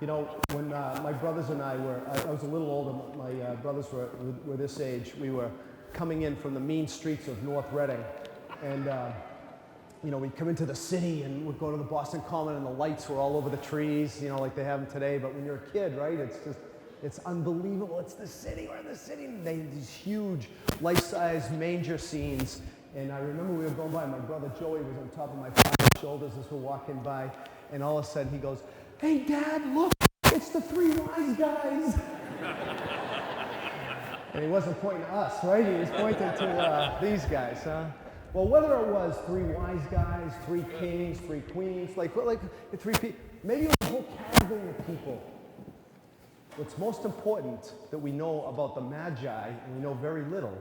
You know, when my brothers and I was a little older, my brothers were this age, we were coming in from the mean streets of North Reading, and you know, we'd come into the city and we'd go to the Boston Common and the lights were all over the trees, you know, like they have them today, but when you're a kid, right, it's unbelievable. It's the city, we're in the city, and they had these huge life-size manger scenes, and I remember we were going by, my brother Joey was on top of my father's shoulders as we're walking by, and all of a sudden he goes, "Hey, Dad, look, it's the three wise guys." And he wasn't pointing to us, right? He was pointing to these guys, huh? Well, whether it was three wise guys, three kings, three queens, like three people, maybe it was a whole caravan of people. What's most important that we know about the Magi, and we know very little,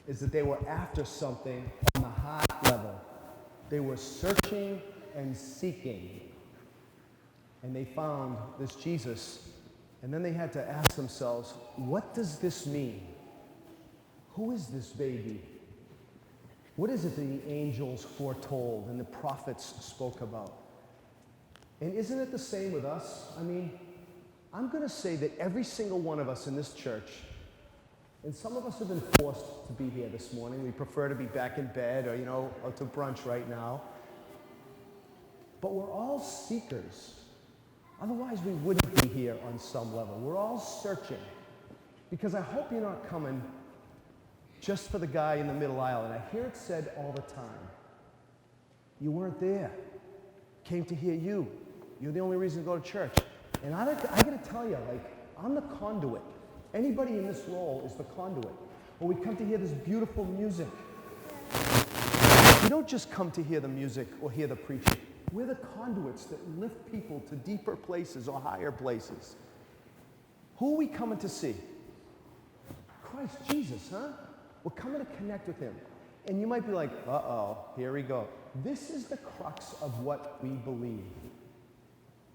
is that they were after something on the heart level. They were searching and seeking. And they found this Jesus, and then they had to ask themselves, what does this mean? Who is this baby? What is it that the angels foretold and the prophets spoke about? And isn't it the same with us? I mean, I'm going to say that every single one of us in this church, and some of us have been forced to be here this morning. We prefer to be back in bed or, you know, out to brunch right now. But we're all seekers. Otherwise, we wouldn't be here on some level. We're all searching. Because I hope you're not coming just for the guy in the middle aisle. And I hear it said all the time. You weren't there. Came to hear you. You're the only reason to go to church. And I got to tell you, like, I'm the conduit. Anybody in this role is the conduit. Or we come to hear this beautiful music. We don't just come to hear the music or hear the preaching. We're the conduits that lift people to deeper places or higher places. Who are we coming to see? Christ Jesus, huh? We're coming to connect with him. And you might be like, uh-oh, here we go. This is the crux of what we believe.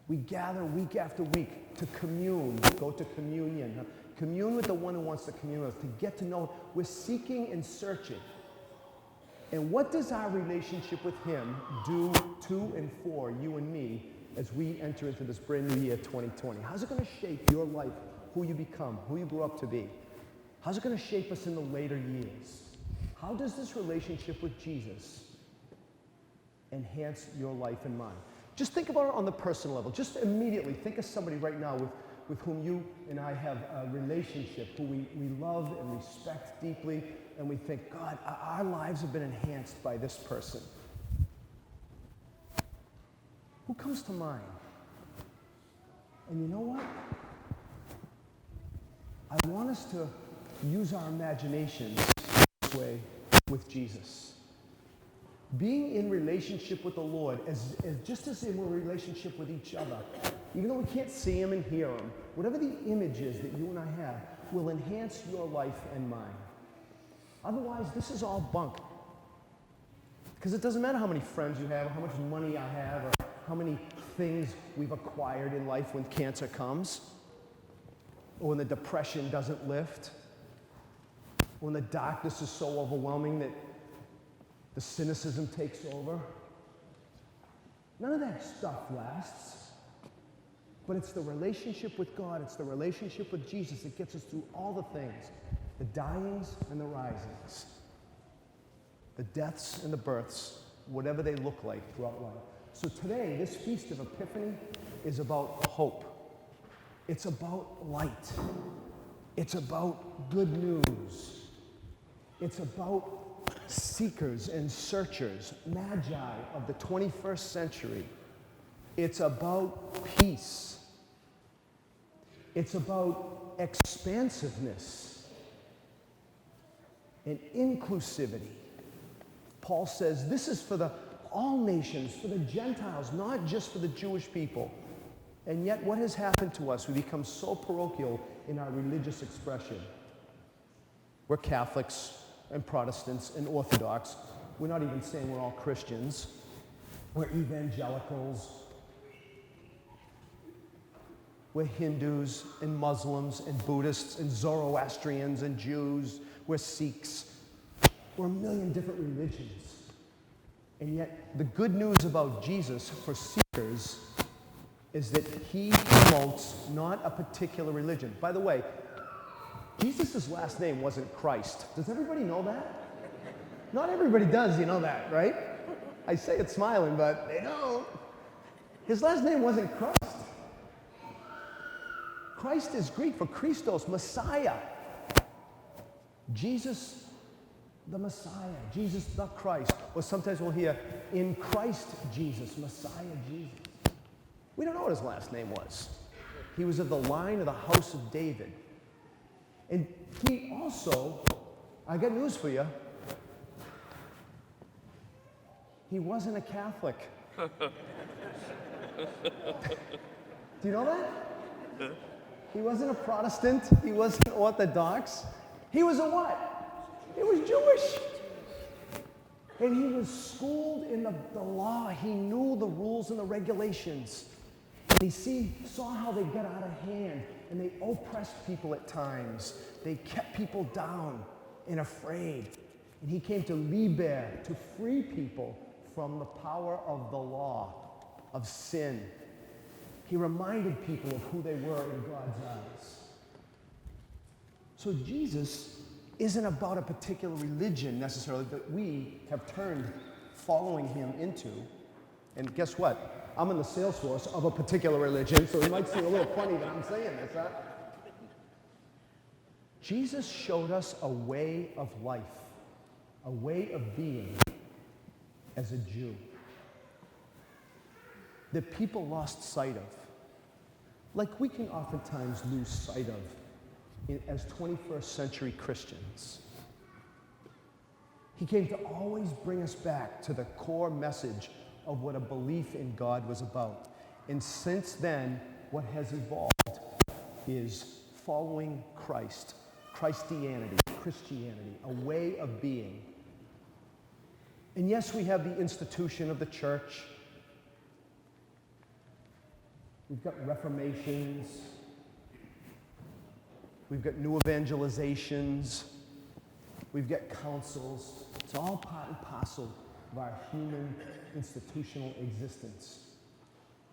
We gather week after week to commune, go to communion, huh? Commune with the one who wants to commune with us, to get to know. We're seeking and searching. And what does our relationship with him do to and for you and me as we enter into this brand new year, 2020? How's it going to shape your life, who you become, who you grew up to be? How's it going to shape us in the later years? How does this relationship with Jesus enhance your life and mine? Just think about it on the personal level. Just immediately think of somebody right now with whom you and I have a relationship, who we love and respect deeply, and we think, God, our lives have been enhanced by this person. Who comes to mind? And you know what? I want us to use our imaginations this way with Jesus. Being in relationship with the Lord, just as in a relationship with each other, even though we can't see him and hear him, whatever the image is that you and I have will enhance your life and mine. Otherwise, this is all bunk. Because it doesn't matter how many friends you have, or how much money I have, or how many things we've acquired in life when cancer comes, or when the depression doesn't lift, or when the darkness is so overwhelming that the cynicism takes over. None of that stuff lasts. But it's the relationship with God, it's the relationship with Jesus that gets us through all the things, the dyings and the risings, the deaths and the births, whatever they look like throughout life. So today, this Feast of Epiphany is about hope. It's about light. It's about good news. It's about seekers and searchers, magi of the 21st century. It's about peace. It's about expansiveness and inclusivity. Paul says this is for all nations, for the Gentiles, not just for the Jewish people. And yet what has happened to us? We become so parochial in our religious expression. We're Catholics and Protestants and Orthodox. We're not even saying we're all Christians. We're evangelicals. We're Hindus and Muslims and Buddhists and Zoroastrians and Jews. We're Sikhs. We're a million different religions. And yet the good news about Jesus for seekers is that he promotes not a particular religion. By the way, Jesus' last name wasn't Christ. Does everybody know that? Not everybody does, you know that, right? I say it smiling, but they don't. His last name wasn't Christ. Christ is Greek for Christos, Messiah. Jesus, the Messiah. Jesus, the Christ. Or sometimes we'll hear, in Christ Jesus, Messiah Jesus. We don't know what his last name was. He was of the line of the house of David. And he also, I got news for you, he wasn't a Catholic. Do you know that? He wasn't a Protestant. He wasn't Orthodox. He was a what? He was Jewish. And he was schooled in the law. He knew the rules and the regulations. And he saw how they got out of hand. And they oppressed people at times. They kept people down and afraid. And he came to liber, to free people from the power of the law, of sin. He reminded people of who they were in God's eyes. So Jesus isn't about a particular religion necessarily that we have turned following him into. And guess what? I'm in the sales force of a particular religion, so it might seem a little funny that I'm saying this, huh? Jesus showed us a way of life, a way of being as a Jew that people lost sight of. Like we can oftentimes lose sight of as 21st century Christians. He came to always bring us back to the core message of what a belief in God was about. And since then, what has evolved is following Christ, Christianity, a way of being. And yes, we have the institution of the church. We've got reformations. We've got new evangelizations. We've got councils. It's all part and parcel of our human institutional existence.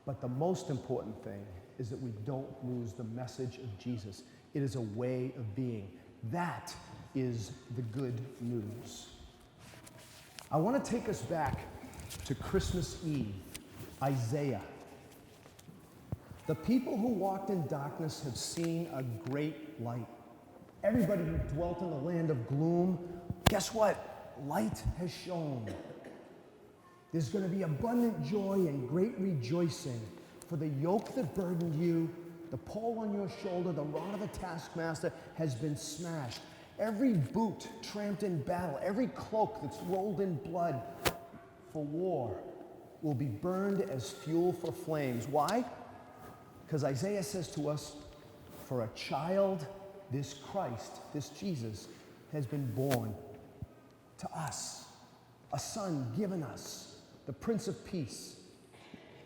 But the most important thing is that we don't lose the message of Jesus. It is a way of being. That is the good news. I want to take us back to Christmas Eve, Isaiah. The people who walked in darkness have seen a great light. Everybody who dwelt in the land of gloom, guess what? Light has shone. There's going to be abundant joy and great rejoicing, for the yoke that burdened you, the pole on your shoulder, the rod of the taskmaster has been smashed. Every boot tramped in battle, every cloak that's rolled in blood for war will be burned as fuel for flames. Why? Because Isaiah says to us, for a child, this Christ, this Jesus, has been born to us. A son given us, the Prince of Peace.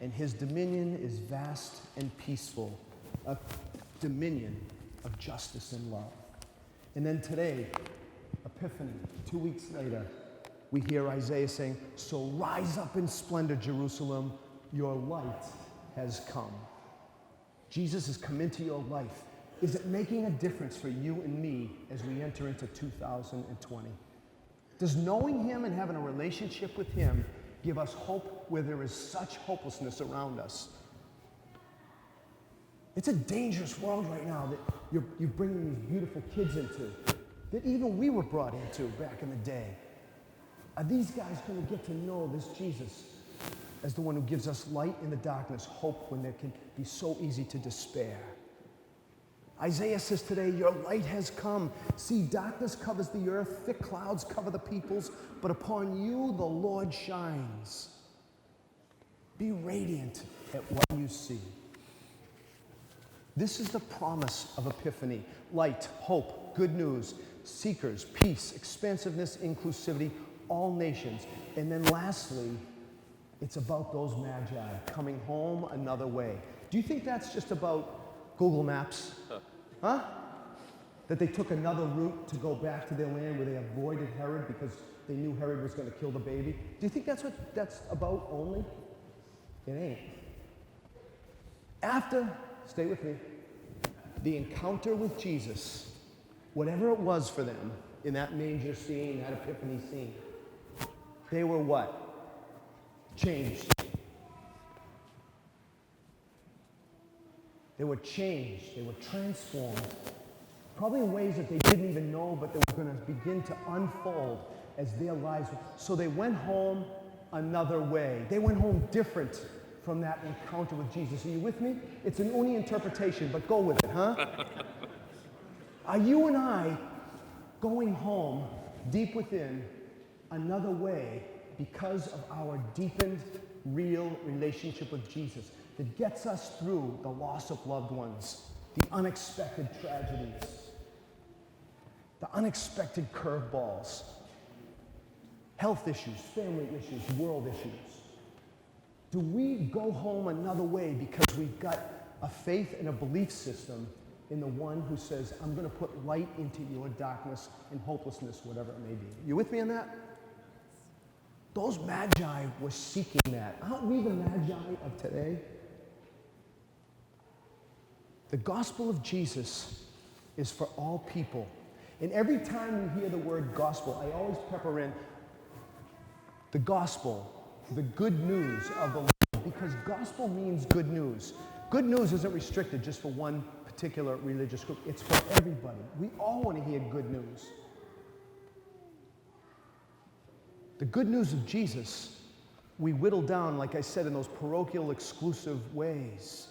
And his dominion is vast and peaceful, a dominion of justice and love. And then today, Epiphany, 2 weeks later, we hear Isaiah saying, so rise up in splendor, Jerusalem, your light has come. Jesus has come into your life. Is it making a difference for you and me as we enter into 2020? Does knowing him and having a relationship with him give us hope where there is such hopelessness around us? It's a dangerous world right now that you're bringing these beautiful kids into, that even we were brought into back in the day. Are these guys going to get to know this Jesus as the one who gives us light in the darkness, hope when there can be so easy to despair? Isaiah says today, your light has come. See, darkness covers the earth, thick clouds cover the peoples, but upon you the Lord shines. Be radiant at what you see. This is the promise of Epiphany. Light, hope, good news, seekers, peace, expansiveness, inclusivity, all nations. And then lastly, it's about those Magi coming home another way. Do you think that's just about Google Maps? Huh? That they took another route to go back to their land where they avoided Herod because they knew Herod was going to kill the baby? Do you think that's what that's about only? It ain't. After, stay with me, the encounter with Jesus, whatever it was for them in that manger scene, that Epiphany scene, they were what? Changed. They were changed. They were transformed. Probably in ways that they didn't even know, but they were going to begin to unfold as their lives. So they went home another way. They went home different from that encounter with Jesus. Are you with me? It's an Unni interpretation, but go with it, huh? Are you and I going home deep within another way because of our deepened, real relationship with Jesus that gets us through the loss of loved ones, the unexpected tragedies, the unexpected curveballs, health issues, family issues, world issues? Do we go home another way because we've got a faith and a belief system in the one who says, I'm going to put light into your darkness and hopelessness, whatever it may be? You with me on that? Those Magi were seeking that. Aren't we the Magi of today? The gospel of Jesus is for all people. And every time you hear the word gospel, I always pepper in the gospel, the good news of the Lord, because gospel means good news. Good news isn't restricted just for one particular religious group. It's for everybody. We all want to hear good news. The good news of Jesus, we whittle down, like I said, in those parochial, exclusive ways.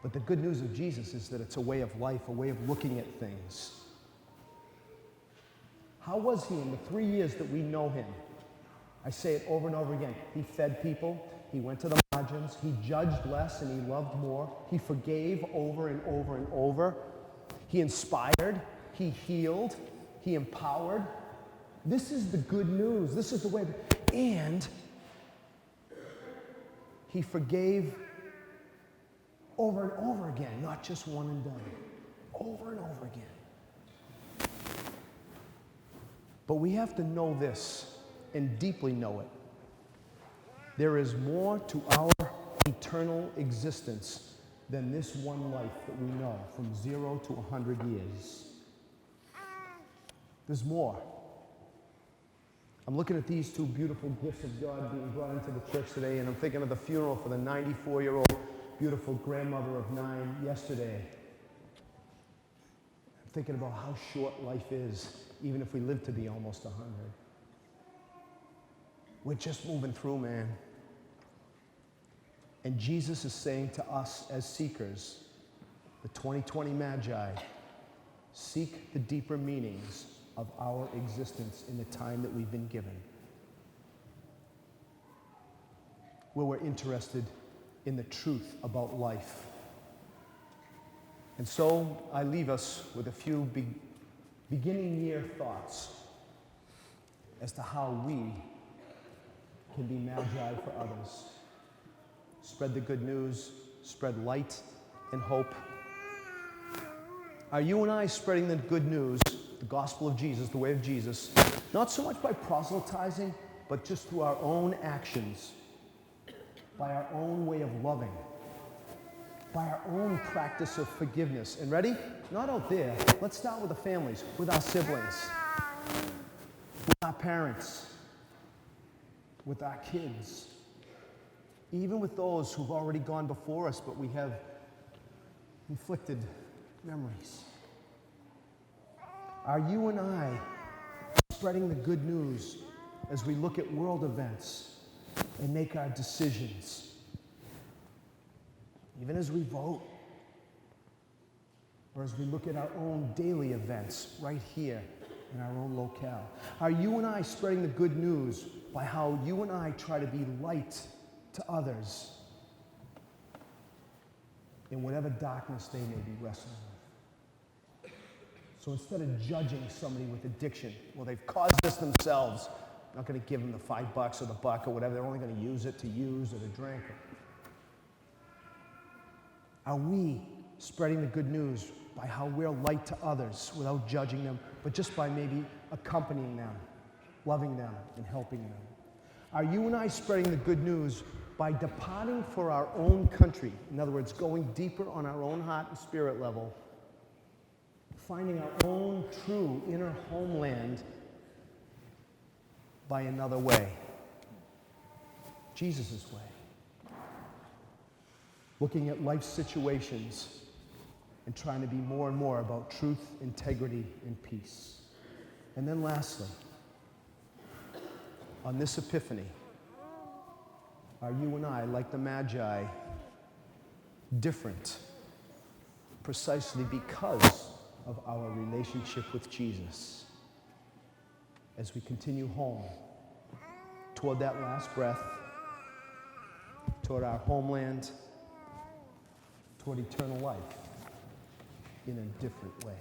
But the good news of Jesus is that it's a way of life, a way of looking at things. How was he in the 3 years that we know him? I say it over and over again. He fed people. He went to the margins. He judged less and he loved more. He forgave over and over and over. He inspired. He healed. He empowered. This is the good news. This is the way. And he forgave over and over again, not just one and done. Over and over again. But we have to know this and deeply know it. There is more to our eternal existence than this one life that we know, from 0 to 100 years. There's more. I'm looking at these two beautiful gifts of God being brought into the church today, and I'm thinking of the funeral for the 94-year-old beautiful grandmother of 9 yesterday. I'm thinking about how short life is, even if we live to be almost 100. We're just moving through, man. And Jesus is saying to us as seekers, the 2020 Magi, seek the deeper meanings of our existence in the time that we've been given. Where we're interested in the truth about life. And so I leave us with a few beginning year thoughts as to how we can be Magi for others. Spread the good news, spread light and hope. Are you and I spreading the good news, the gospel of Jesus, the way of Jesus, not so much by proselytizing, but just through our own actions, by our own way of loving, by our own practice of forgiveness? And ready? Not out there. Let's start with the families, with our siblings, with our parents, with our kids, even with those who've already gone before us, but we have inflicted memories. Are you and I spreading the good news as we look at world events and make our decisions? Even as we vote, or as we look at our own daily events right here in our own locale. Are you and I spreading the good news by how you and I try to be light to others in whatever darkness they may be wrestling with? So instead of judging somebody with addiction, well, they've caused this themselves. I'm not going to give them the $5 or the buck or whatever. They're only going to use it to use or to drink. Are we spreading the good news by how we're light to others without judging them, but just by maybe accompanying them, loving them, and helping them? Are you and I spreading the good news by departing for our own country, in other words, going deeper on our own heart and spirit level, finding our own true inner homeland by another way, Jesus' way. Looking at life situations and trying to be more and more about truth, integrity, and peace. And then lastly, on this Epiphany, are you and I, like the Magi, different precisely because of our relationship with Jesus? As we continue home toward that last breath, toward our homeland, toward eternal life in a different way.